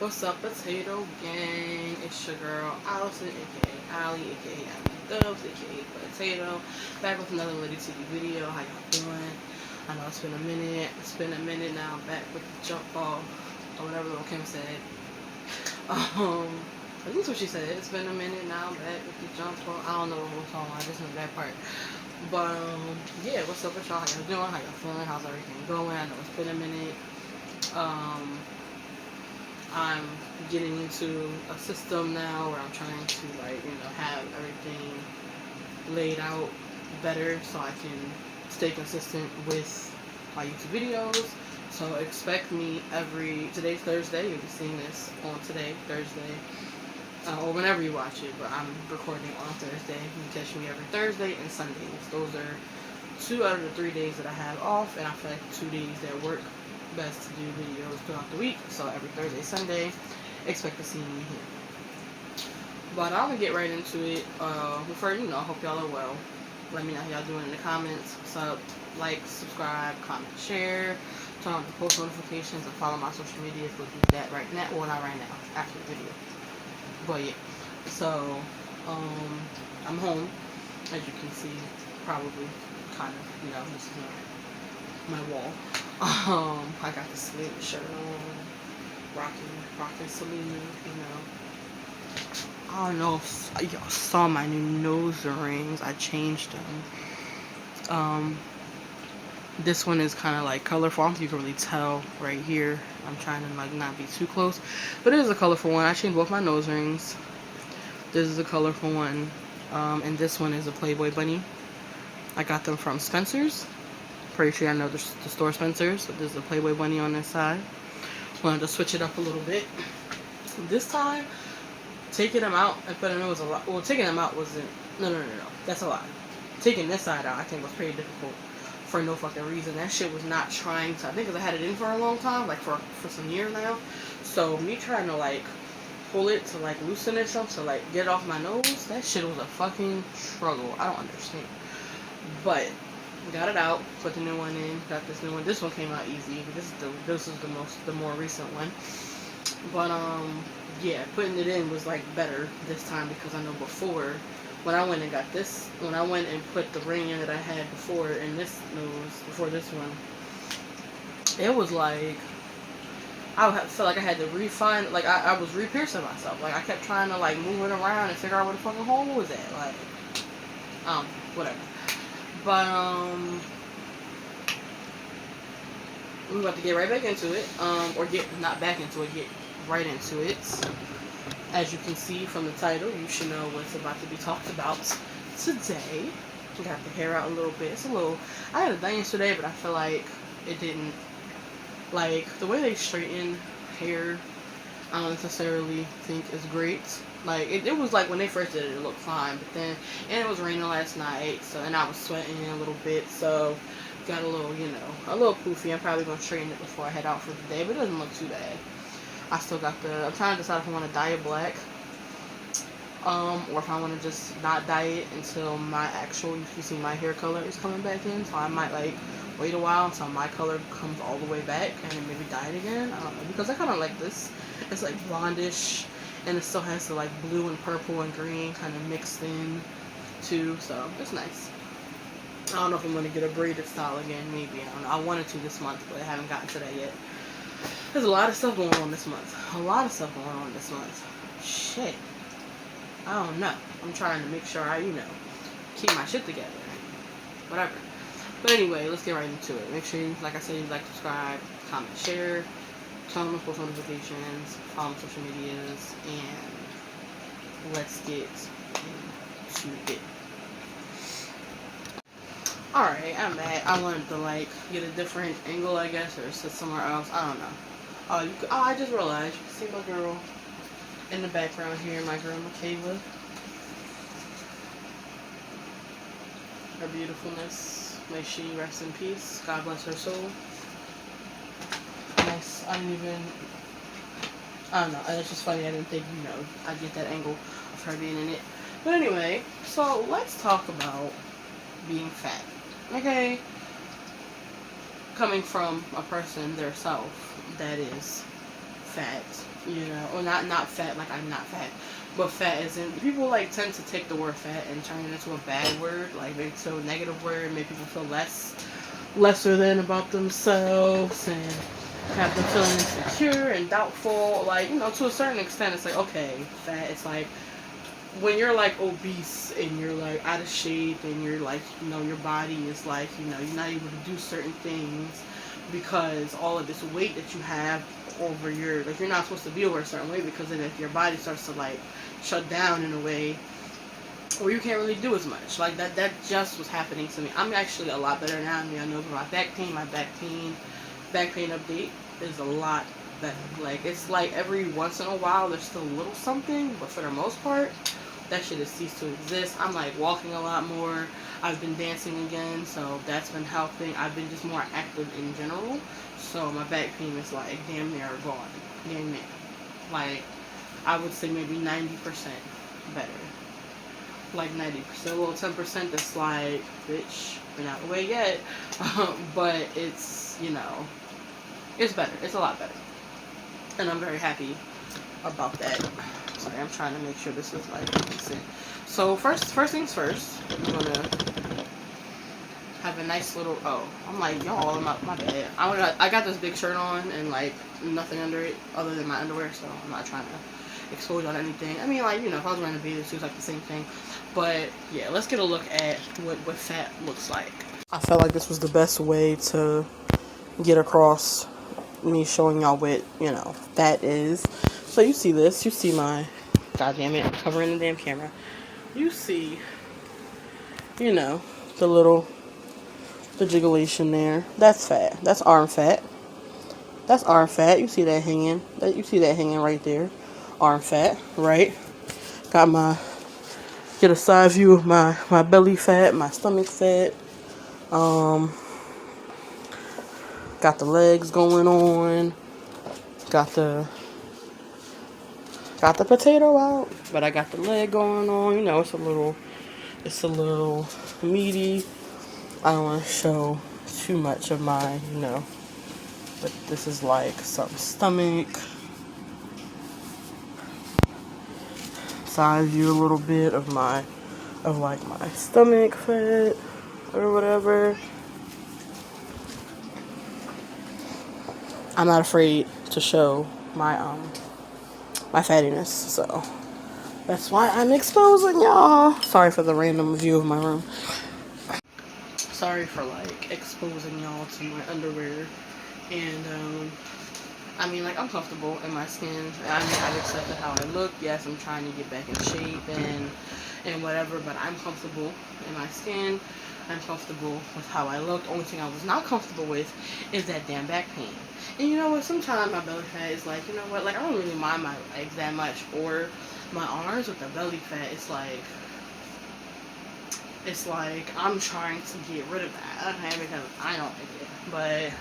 What's up, potato gang? It's your girl Allison, aka Allie, aka Idgaf, aka Potato, back with another Litty TITTY video. How y'all doing? I know it's been a minute. It's been a minute now. I'm back with the jump ball or whatever little Kim said. At least what she said. It's been a minute now. I'm back with the jump ball. I don't know what whole song. I just know that part. But yeah. What's up with y'all? How y'all doing? How y'all feeling? How's everything going? I know it's been a minute. I'm getting into a system now where I'm trying to have everything laid out better so I can stay consistent with my YouTube videos. So expect me today's Thursday, you'll be seeing this on today, Thursday, or whenever you watch it, but I'm recording on Thursday. You can catch me every Thursday and Sundays. Those are 2 out of the 3 days that I have off, and I feel like 2 days that work best to do videos throughout the week. So every Thursday, Sunday, expect to see me here. But I'm gonna get right into it. Before I hope y'all are well. Let me know how y'all doing in the comments. What's up? Like, subscribe, comment, share, turn on the post notifications, and follow my social media if we'll do that right now. Well, not right now, after the video. But yeah. So I'm home, as you can see, probably kind of, this is my wall. I got the Celine shirt on, rocking Celine, I don't know if y'all saw my new nose rings. I changed them. This one is kind of like colorful. I don't think you can really tell right here. I'm trying to not be too close, but it is a colorful one. I changed both my nose rings. This is a colorful one, and this one is a Playboy bunny. I got them from Spencer's. Pretty sure I know the store Spencer's. So there's a Playboy bunny on this side. Wanted to switch it up a little bit. This time, taking them out and putting them was a lot. Well, taking them out wasn't. No. That's a lot. Taking this side out, I think, was pretty difficult for no fucking reason. That shit was not trying to. I think because I had it in for a long time, like for some years now. So me trying to pull it to loosen it up to get off my nose, that shit was a fucking struggle. I don't understand. But got it out, put the new one in, got this new one. This one came out easy. This is the more recent one. But yeah, putting it in was better this time because I know before when I went and got this, when I went and put the ring in that I had before in this nose, before this one, it was I felt like I had to refine, I was re-piercing myself. I kept trying to move it around and figure out where the fucking hole was at. Whatever. But we're about to get right back into it, or get not back into it, get right into it. As you can see from the title, you should know what's about to be talked about today. We got the hair out a little bit. It's a little. I had it done yesterday, but I feel like it didn't. The way they straighten hair, I don't necessarily think is great. It was when they first did it, it looked fine, but then, and it was raining last night, so, and I was sweating a little bit, so got a little, a little poofy. I'm probably going to straighten it before I head out for the day, but it doesn't look too bad. I still got I'm trying to decide if I want to dye it black, or if I want to just not dye it until my actual, you can see my hair color is coming back in, so I might wait a while until my color comes all the way back, and then maybe dye it again. I don't know, because I kind of like this. It's blondish, and it still has the blue and purple and green kind of mixed in too, so it's nice. I don't know if I'm going to get a braided style again, maybe. I don't know. I wanted to this month, but I haven't gotten to that yet. There's a lot of stuff going on this month. Shit. I don't know. I'm trying to make sure I, keep my shit together. Whatever. But anyway, let's get right into it. Make sure, like I said, you subscribe, comment, share, turn on post notifications, follow my social medias, and let's get into it. Alright, I'm back. I wanted to get a different angle, I guess, or sit somewhere else. I don't know. I just realized you can see my girl in the background here, my girl Michaela. Her beautifulness. May she rest in peace. God bless her soul. Nice. I don't know. It's just funny. I didn't think, I'd get that angle of her being in it. But anyway, so let's talk about being fat. Okay? Coming from a person, their self, that is fat you know, or not fat like I'm not fat, but fat as in people like tend to take the word fat and turn it into a bad word, like make it so a negative word, make people feel lesser than about themselves and have them feeling insecure and doubtful. Like, you know, to a certain extent, it's like, okay, fat. It's like when you're like obese and you're like out of shape and you're like, you know, your body is like, you know, you're not able to do certain things because all of this weight that you have over your, like, you're not supposed to be over a certain weight, because then if your body starts to like shut down in a way where you can't really do as much. Like that just was happening to me. I'm actually a lot better now. I mean, I know for my back pain update is a lot better. Like, it's like every once in a while there's still a little something, but for the most part, that shit has ceased to exist. I'm like walking a lot more. I've been dancing again, so that's been helping. I've been just more active in general, so my back pain is like damn near gone. Damn near. Like, I would say maybe 90% better. Like 90%. Well, 10% that's like, bitch, we're not away yet. But it's, you know, it's better. It's a lot better. And I'm very happy about that. Sorry, I'm trying to make sure this is like decent. So first things first, I'm gonna have a nice little, oh, I'm like, y'all, my bad. I got this big shirt on and like nothing under it other than my underwear, so I'm not trying to expose on anything. I mean, like, you know, if I was wearing a bathing suit, it's like the same thing. But yeah, let's get a look at what fat looks like. I felt like this was the best way to get across me showing y'all what, you know, fat is. So you see this, you see my, god damn it, covering the damn camera. You see, you know, the jigglation there. That's fat. That's arm fat. That's arm fat. You see that hanging. You see that hanging right there. Arm fat, right? Get a side view of my belly fat, my stomach fat. Got the legs going on. Got the potato out, but I got the leg going on. You know, it's a little meaty. I don't want to show too much of my, you know, but this is like some stomach. Side view a little bit of my stomach fat or whatever. I'm not afraid to show my fattiness, so that's why I'm exposing y'all. Sorry for the random view of my room. Sorry for like exposing y'all to my underwear. And I mean, like, I'm comfortable in my skin. I mean, I've accepted how I look. Yes, I'm trying to get back in shape and whatever, but I'm comfortable in my skin. I'm comfortable with how I look. The only thing I was not comfortable with is that damn back pain. And you know what? Sometimes my belly fat is like, you know what? Like, I don't really mind my legs that much or my arms with the belly fat. It's like I'm trying to get rid of that. Okay, because I don't like it. But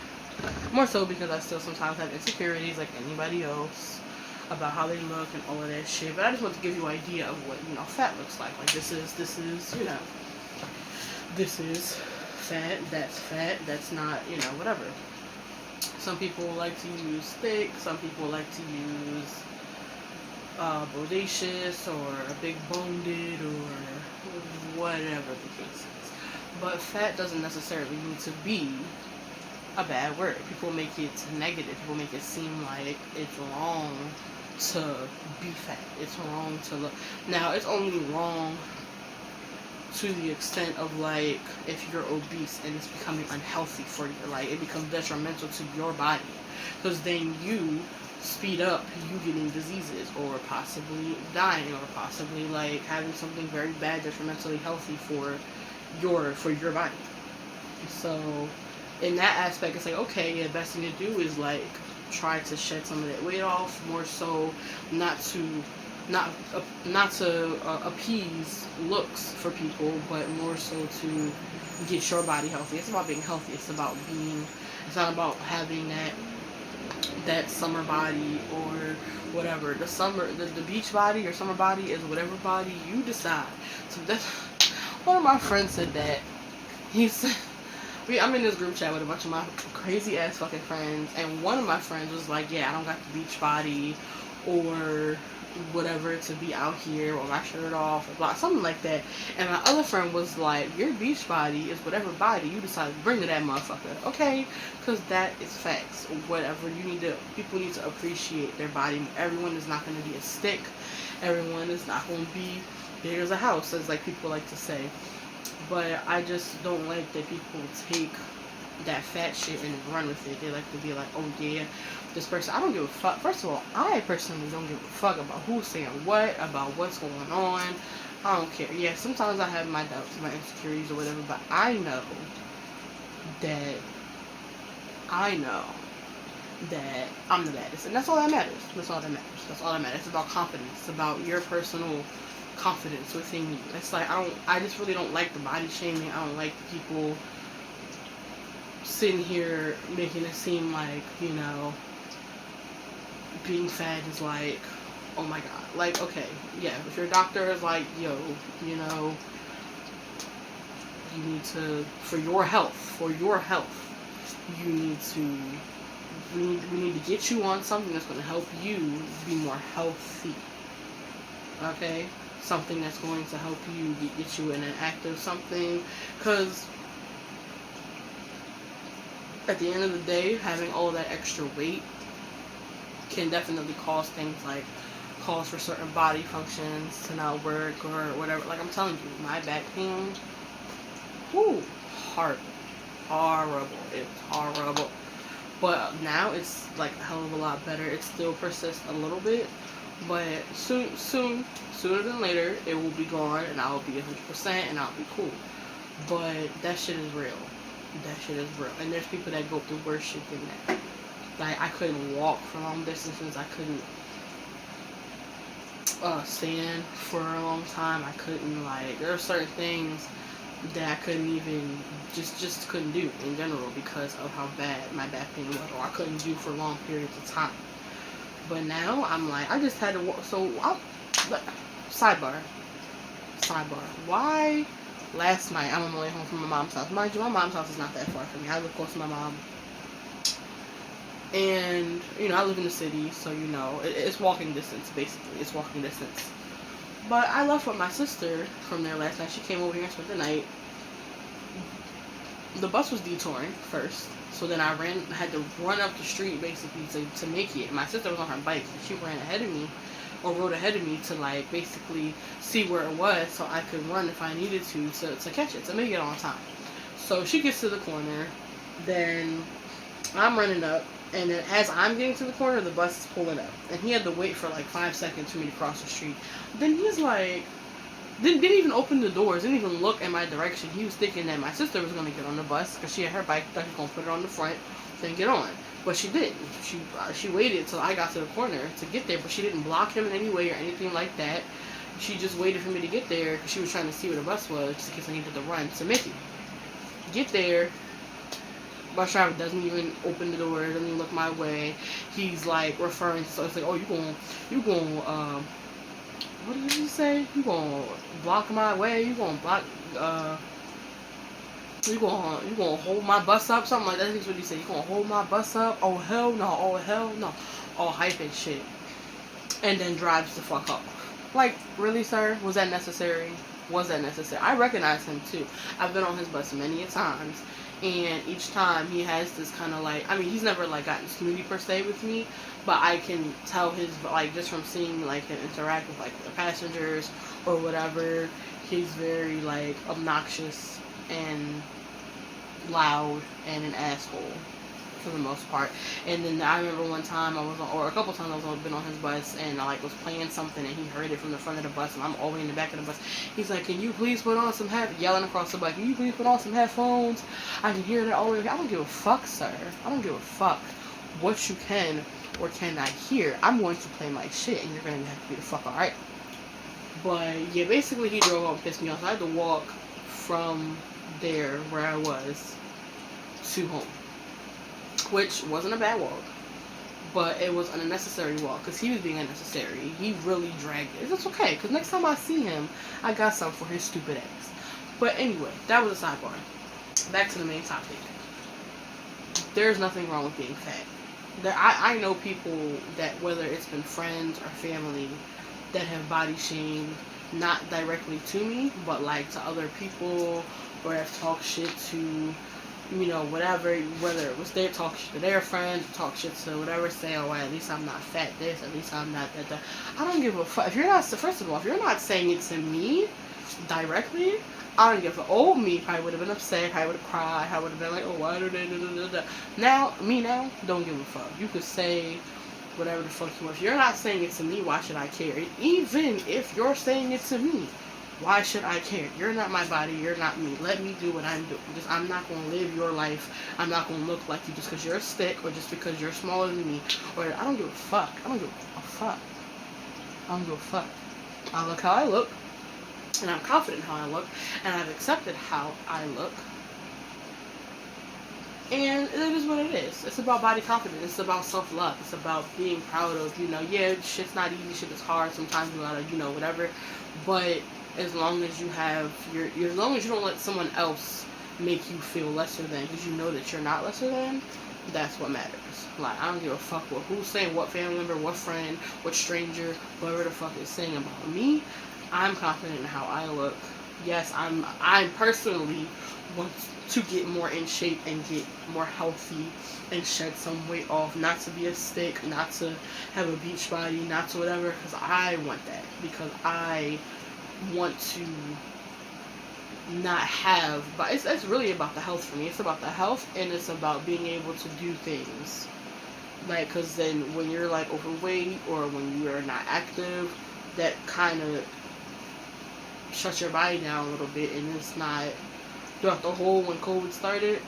more so because I still sometimes have insecurities like anybody else about how they look and all of that shit. But I just want to give you an idea of what, you know, fat looks like. Like, this is, you know, this is fat, that's not, you know, whatever. Some people like to use thick, some people like to use bodacious or a big boned or whatever the case is. But fat doesn't necessarily need to be a bad word. People make it negative. People make it seem like it's wrong to be fat. It's wrong to look. Now, it's only wrong to the extent of, like, if you're obese and it's becoming unhealthy for you. Like, it becomes detrimental to your body. Because then you speed up you getting diseases or possibly dying or possibly, like, having something very bad, detrimentally healthy for your body. So in that aspect, it's like, okay, yeah, the best thing to do is like try to shed some of that weight off, more so not to appease looks for people, but more so to get your body healthy. It's about being healthy. It's not about having that summer body or whatever. The beach body or summer body is whatever body you decide. So that's one of my friends said that. He said, I'm in this group chat with a bunch of my crazy ass fucking friends, and one of my friends was like, yeah, I don't got the beach body or whatever to be out here or my shirt off or blah, something like that. And my other friend was like, your beach body is whatever body you decide to bring to that motherfucker, okay? Because that is facts. Whatever you need to, people need to appreciate their body. Everyone is not going to be a stick. Everyone is not going to be big as a house, as like people like to say. But I just don't like that people take that fat shit and run with it. They like to be like, oh yeah, this person. I don't give a fuck. First of all, I personally don't give a fuck about who's saying what, about what's going on. I don't care. Yeah, sometimes I have my doubts, my insecurities or whatever, but I know that I'm the baddest. And that's all that matters. That's all that matters. That's all that matters. It's about confidence. It's about your personal confidence within you. It's like, I just really don't like the body shaming. I don't like the people sitting here making it seem like, you know, being fat is like, oh my god. Like, okay, yeah, if your doctor is like, yo, you know, you need to, for your health, you need to, we need to get you on something that's going to help you be more healthy. Okay? Something that's going to help you get you in an active something. Because at the end of the day, having all that extra weight can definitely cause things like, cause for certain body functions to not work or whatever. Like I'm telling you, my back pain, whoo, horrible. It's horrible. But now it's like a hell of a lot better. It still persists a little bit, but sooner than later, it will be gone and I will be 100% and I'll be cool. But that shit is real. And there's people that go through worse shit than that. Like, I couldn't walk for long distances. I couldn't stand for a long time. I couldn't, like, there are certain things that I couldn't even, just couldn't do in general because of how bad my back pain was, or I couldn't do for long periods of time. But now, I'm like, I just had to walk, so, sidebar, why last night, I'm on my way home from my mom's house. Mind you, my mom's house is not that far from me. I live close to my mom. And, you know, I live in the city, so, you know, it's walking distance, basically. It's walking distance. But I left with my sister from there last night. She came over here and spent the night. The bus was detouring first. So then I had to run up the street, basically, to make it. My sister was on her bike, so she ran ahead of me, or rode ahead of me to, like, basically see where it was so I could run if I needed to catch it, to make it on time. So she gets to the corner, then I'm running up, and then as I'm getting to the corner, the bus is pulling up. And he had to wait for like 5 seconds for me to cross the street. Then he's like, didn't even open the doors, didn't even look in my direction. He was thinking that my sister was going to get on the bus, because she had her bike, thought he was going to put it on the front, then get on. But she didn't. She waited till I got to the corner to get there, but she didn't block him in any way or anything like that. She just waited for me to get there, because she was trying to see where the bus was, just in case I needed to run to Mickey. Get there. Bus driver doesn't even open the door, doesn't even look my way. He's like referring to, so it's like, oh, you going, what did he say? You gonna block my way? You gonna block, you gonna hold my bus up? Something like that. That's what he said. You gonna hold my bus up? Oh hell no! Oh hell no! All hype and shit. And then drives the fuck off. Like, really, sir? Was that necessary? Was that necessary? I recognize him too. I've been on his bus many a times. And each time he has this kind of like, I mean, he's never like gotten snooty per se with me, but I can tell his, like, just from seeing like him interact with like the passengers or whatever, he's very like obnoxious and loud and an asshole for the most part. And then I remember one time I was on, or a couple times I was been on his bus, and I like was playing something and he heard it from the front of the bus, and I'm all the way in the back of the bus. He's like, can you please put on some yelling across the bus, can you please put on some headphones? I can hear that all the way. I don't give a fuck, sir. I don't give a fuck what you can or cannot hear. I'm going to play my shit, and you're going to have to be the fuck alright. But yeah, basically he drove up and pissed me off. So I had to walk from there where I was to home, which wasn't a bad walk, but it was an unnecessary walk because he was being unnecessary. He really dragged it. It's okay, because next time I see him, I got something for his stupid ass. But anyway, that was a sidebar. back to the main topic. There's nothing wrong with being fat. I know people that, whether it's been friends or family, that have body shamed, not directly to me, but like to other people, or have talked shit to, you know, whatever, whether it was they talk shit to their friends, talk shit to whatever, say, oh, well, at least I'm not fat this, at least I'm not that. I don't give a fuck. If you're not, first of all, if you're not saying it to me directly, I don't give a fuck. Old me probably would have been upset, I would have cried, I would have been like, oh, why do they da. Now, don't give a fuck. You could say whatever the fuck you want. If you're not saying it to me, why should I care? Even if you're saying it to me, why should I care? You're not my body. You're not me. Let me do what I'm doing. Because I'm not going to live your life. I'm not going to look like you just because you're a stick or just because you're smaller than me. Or I don't give a fuck. I don't give a fuck. I don't give a fuck. I look how I look. And I'm confident how I look. And I've accepted how I look. And it is what it is. It's about body confidence. It's about self-love. It's about being proud of, you know, yeah, shit's not easy. Shit is hard. Sometimes you gotta, you know, whatever. But as long as you have as long as you don't let someone else make you feel lesser than, because you know that you're not lesser than, that's what matters. Like, I don't give a fuck what who's saying, what family member, what friend, what stranger, whoever the fuck is saying about me. I'm confident in how I look. Yes, I personally want to get more in shape and get more healthy and shed some weight off. Not to be a stick, not to have a beach body, not to whatever, because I want that. Because I want to not have, but it's really about the health for me. It's about the health, and it's about being able to do things. Like, because then when you're like overweight or when you're not active, that kind of shuts your body down a little bit, and it's not. Throughout the whole, when COVID started,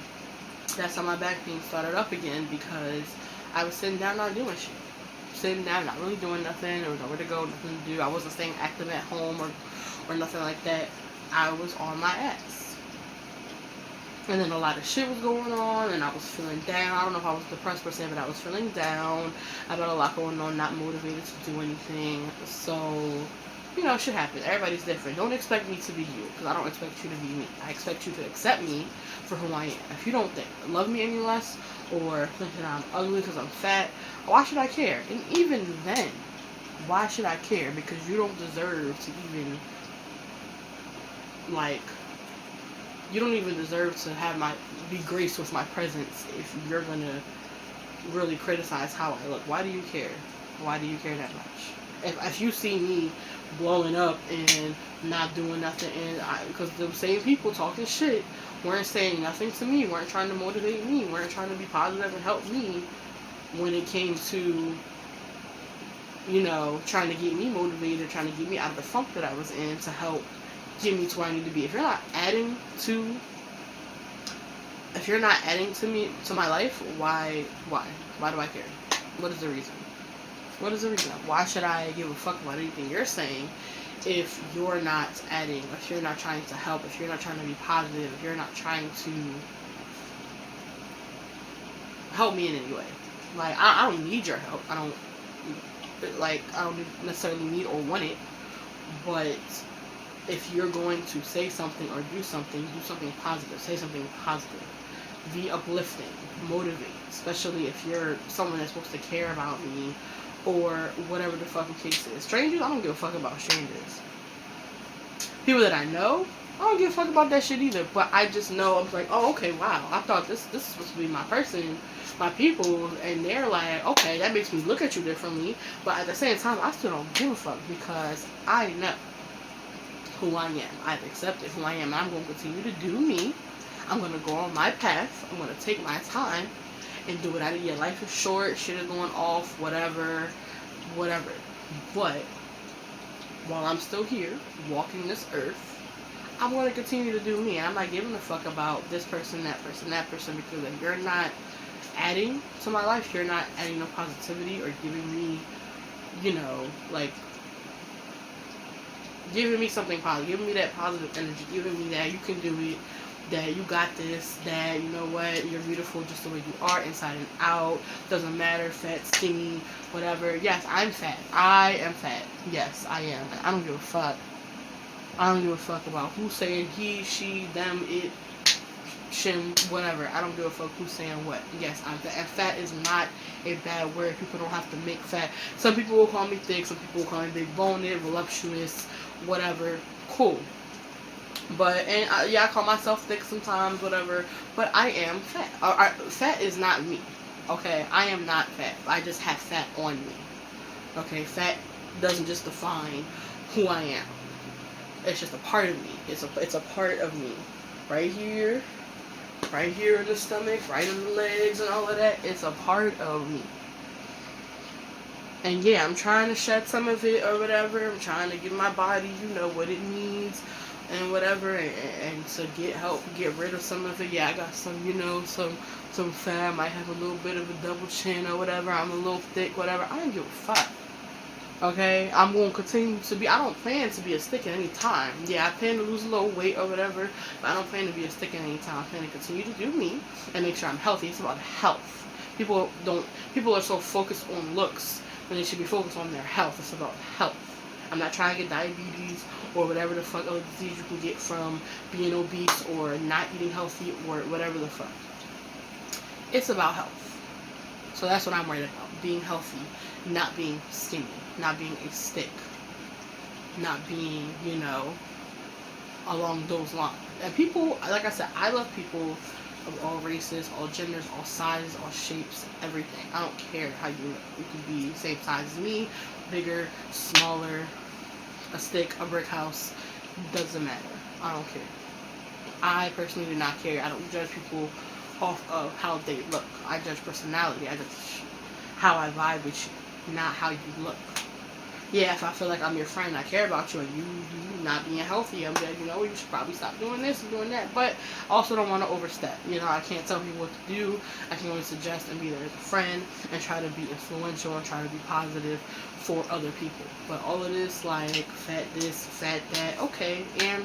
that's how my back pain started up again, because I was sitting down not doing shit. Sitting down, not really doing nothing. There was nowhere to go, nothing to do. I wasn't staying active at home or nothing like that. I was on my ass. And then a lot of shit was going on, and I was feeling down. I don't know if I was depressed per se, but I was feeling down. I got a lot going on, not motivated to do anything. So, you know, shit happens. Everybody's different. Don't expect me to be you, because I don't expect you to be me. I expect you to accept me for who I am. If you don't love me any less, or think that I'm ugly because I'm fat, why should I care? And even then, why should I care? Because you don't deserve to even, like, you don't even deserve to have be graced with my presence if you're gonna really criticize how I look. Why do you care? Why do you care that much? If you see me blowing up and not doing nothing, and because the same people talking shit weren't saying nothing to me, weren't trying to motivate me, weren't trying to be positive and help me when it came to, you know, trying to get me motivated, trying to get me out of the funk that I was in to help get me to where I need to be. If you're not adding to me, to my life, why do I care? What is the reason? What is the reason? Why should I give a fuck about anything you're saying if you're not adding, if you're not trying to help, if you're not trying to be positive, if you're not trying to help me in any way? Like, I don't need your help. I don't necessarily need or want it, but if you're going to say something or do something positive. Say something positive. Be uplifting. Motivate. Especially if you're someone that's supposed to care about me or whatever the fucking case is. Strangers, I don't give a fuck about strangers. People that I know, I don't give a fuck about that shit either. But I just know, I'm like, oh, okay, wow. I thought this is supposed to be my person, my people, and they're like, okay, that makes me look at you differently. But at the same time, I still don't give a fuck because I know who I am. I've accepted who I am. I'm going to continue to do me. I'm going to go on my path. I'm going to take my time and do it. Your life is short. Shit is going off. Whatever. But while I'm still here, walking this earth, I'm going to continue to do me. I'm not giving a fuck about this person, that person, because if you're not adding to my life, you're not adding no positivity or giving me, you know, like, giving me something positive, giving me that positive energy, giving me that you can do it, that you got this, that, you know what, you're beautiful just the way you are, inside and out, doesn't matter, fat, skinny, whatever. Yes, I'm fat. I am fat. Yes, I am. I don't give a fuck. I don't give a fuck about who's saying he, she, them, it. shin, whatever. I don't give a fuck who's saying what. Yes, I'm fat. And fat is not a bad word. People don't have to make fat. Some people will call me thick. Some people will call me big boned, voluptuous, whatever. Cool. But, and yeah, I call myself thick sometimes, whatever. But I am fat. Fat is not me. Okay, I am not fat. I just have fat on me. Okay, fat doesn't just define who I am. It's just a part of me. It's a part of me. Right here in the stomach, right in the legs and all of that. It's a part of me. And yeah, I'm trying to shed some of it or whatever. I'm trying to give my body, what it needs and whatever, and to get rid of some of it. Yeah, I got some, some fat. I might have a little bit of a double chin or whatever. I'm a little thick, whatever. I don't give a fuck. Okay, I'm going to continue to be, I don't plan to be a stick at any time. Yeah, I plan to lose a little weight or whatever, but I don't plan to be a stick at any time. I plan to continue to do me and make sure I'm healthy. It's about health. People are so focused on looks when they should be focused on their health. It's about health. I'm not trying to get diabetes or whatever the fuck other disease you can get from being obese or not eating healthy or whatever the fuck. It's about health. So that's what I'm worried about. Being healthy, not being skinny, not being a stick, not being, along those lines. And people, like I said, I love people of all races, all genders, all sizes, all shapes, everything. I don't care how you look. You can be same size as me, bigger, smaller, a stick, a brick house. Doesn't matter. I don't care. I personally do not care. I don't judge people off of how they look. I judge personality. I judge how I vibe with you, not how you look. Yeah, if I feel like I'm your friend, I care about you, and you not being healthy, I'm like, you should probably stop doing this and doing that. But I also don't want to overstep. I can't tell people what to do. I can only suggest and be there as a friend and try to be influential and try to be positive for other people. But all of this, like, fat this, fat that, okay, and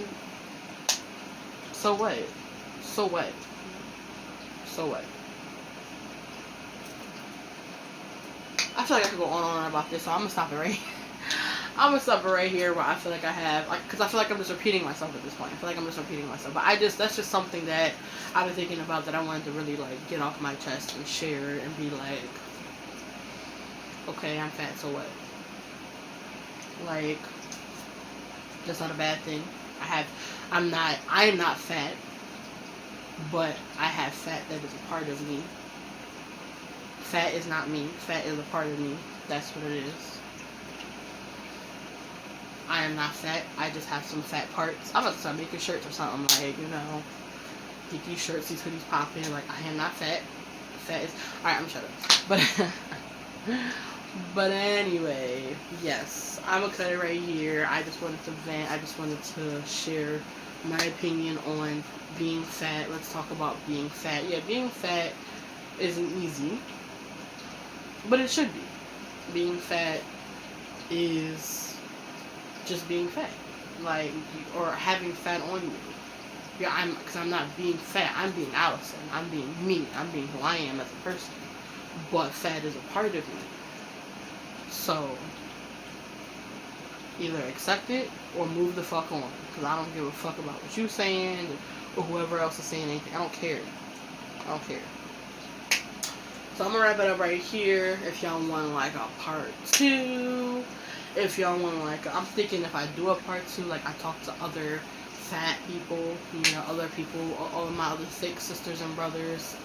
so what? So what? So what? I feel like I could go on and on about this, so I'm going to stop it right here. I'm going to stop it right here where I feel like I have, because I feel like I'm just repeating myself at this point. I feel like I'm just repeating myself. But that's just something that I've been thinking about that I wanted to really, like, get off my chest and share and be like, okay, I'm fat, so what? Like, that's not a bad thing. I am not fat, but I have fat that is a part of me. Fat is not me. Fat is a part of me. That's what it is. I am not fat. I just have some fat parts. I'm about to start making shirts or something, like, get these shirts, these hoodies popping. Like, I am not fat. Fat is... Alright, I'm shut up. But anyway, yes. I'm going to cut it right here. I just wanted to vent. I just wanted to share my opinion on being fat. Let's talk about being fat. Yeah, being fat isn't easy, but it should be. Being fat is just being fat, like, or having fat on you. Yeah, because I'm not being fat. I'm being Allison. I'm being me. I'm being who I am as a person. But fat is a part of me. So either accept it or move the fuck on. Because I don't give a fuck about what you're saying or whoever else is saying anything. I don't care. I don't care. So I'm going to wrap it up right here. If y'all want, like, a part 2. If y'all want, like, I'm thinking if I do a part 2, like, I talk to other fat people, other people, all of my other thick sisters and brothers,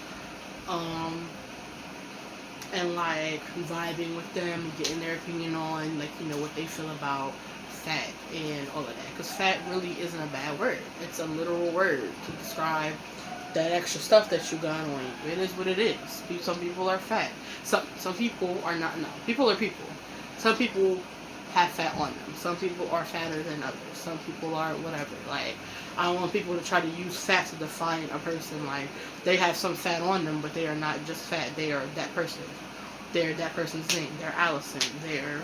and, like, vibing with them and getting their opinion on, like, what they feel about fat and all of that. Because fat really isn't a bad word. It's a literal word to describe that extra stuff that you got on you. It is what it is. Some people are fat. Some people are not. No, people are people. Some people have fat on them. Some people are fatter than others. Some people are whatever. Like, I don't want people to try to use fat to define a person. Like, they have some fat on them, but they are not just fat. They are that person. They're that person's name. They're Allison. They're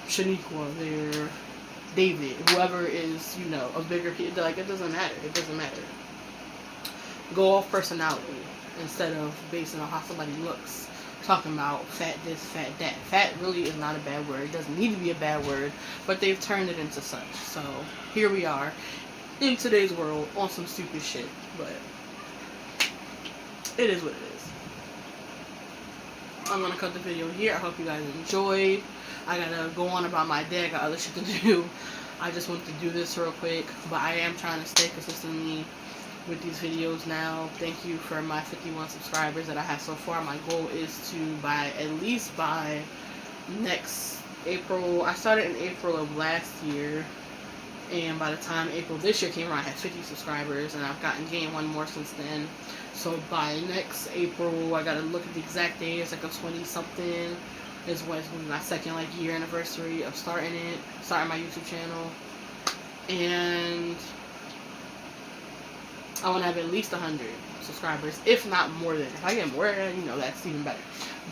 Shaniqua. They're David. Whoever is, a bigger, like, it doesn't matter. It doesn't matter. Go off personality instead of basing on how somebody looks. Talking about fat this, fat that. Fat really is not a bad word. It doesn't need to be a bad word, but they've turned it into such. So here we are in today's world on some stupid shit. But it is what it is. I'm gonna cut the video here. I hope you guys enjoyed. I gotta go on about my day. I got other shit to do. I just wanted to do this real quick, but I am trying to stay consistently with these videos now. Thank you for my 51 subscribers that I have so far. My goal is to at least by next April. I started in April of last year, and by the time April this year came around, I had 50 subscribers, and I've gained one more since then. So by next April, I gotta look at the exact day. It's like a 20-something. Is when it's my second year anniversary of starting my YouTube channel, and I want to have at least 100 subscribers, if not more than. If I get more, that's even better.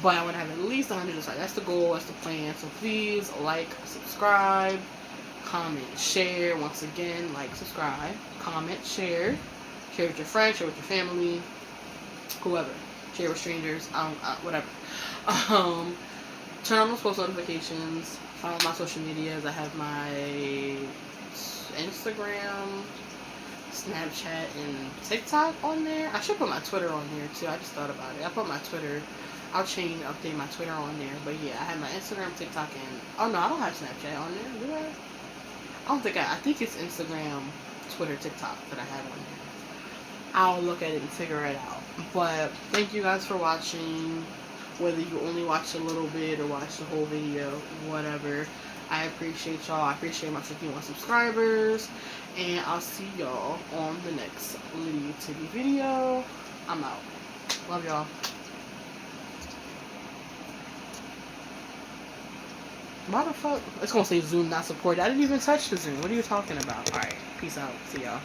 But I want to have at least 100 subscribers. That's the goal. That's the plan. So please like, subscribe, comment, share. Once again, like, subscribe, comment, share with your friends, share with your family, whoever. Share with strangers. Whatever. Turn on those post notifications. Follow my social medias. I have my Instagram, Snapchat, and TikTok on there. I should put my Twitter on there too. I just thought about it. I put my Twitter. I'll update my Twitter on there. But yeah, I have my Instagram, TikTok, and oh no, I don't have Snapchat on there. Do I? I don't think I think it's Instagram, Twitter, TikTok that I have on there. I'll look at it and figure it out. But thank you guys for watching. Whether you only watch a little bit or watch the whole video, whatever. I appreciate y'all. I appreciate my 51 subscribers. And I'll see y'all on the next Litty Titty video. I'm out. Love y'all. Why the fuck? It's gonna say Zoom not supported. I didn't even touch the Zoom. What are you talking about? Alright. Peace out. See y'all.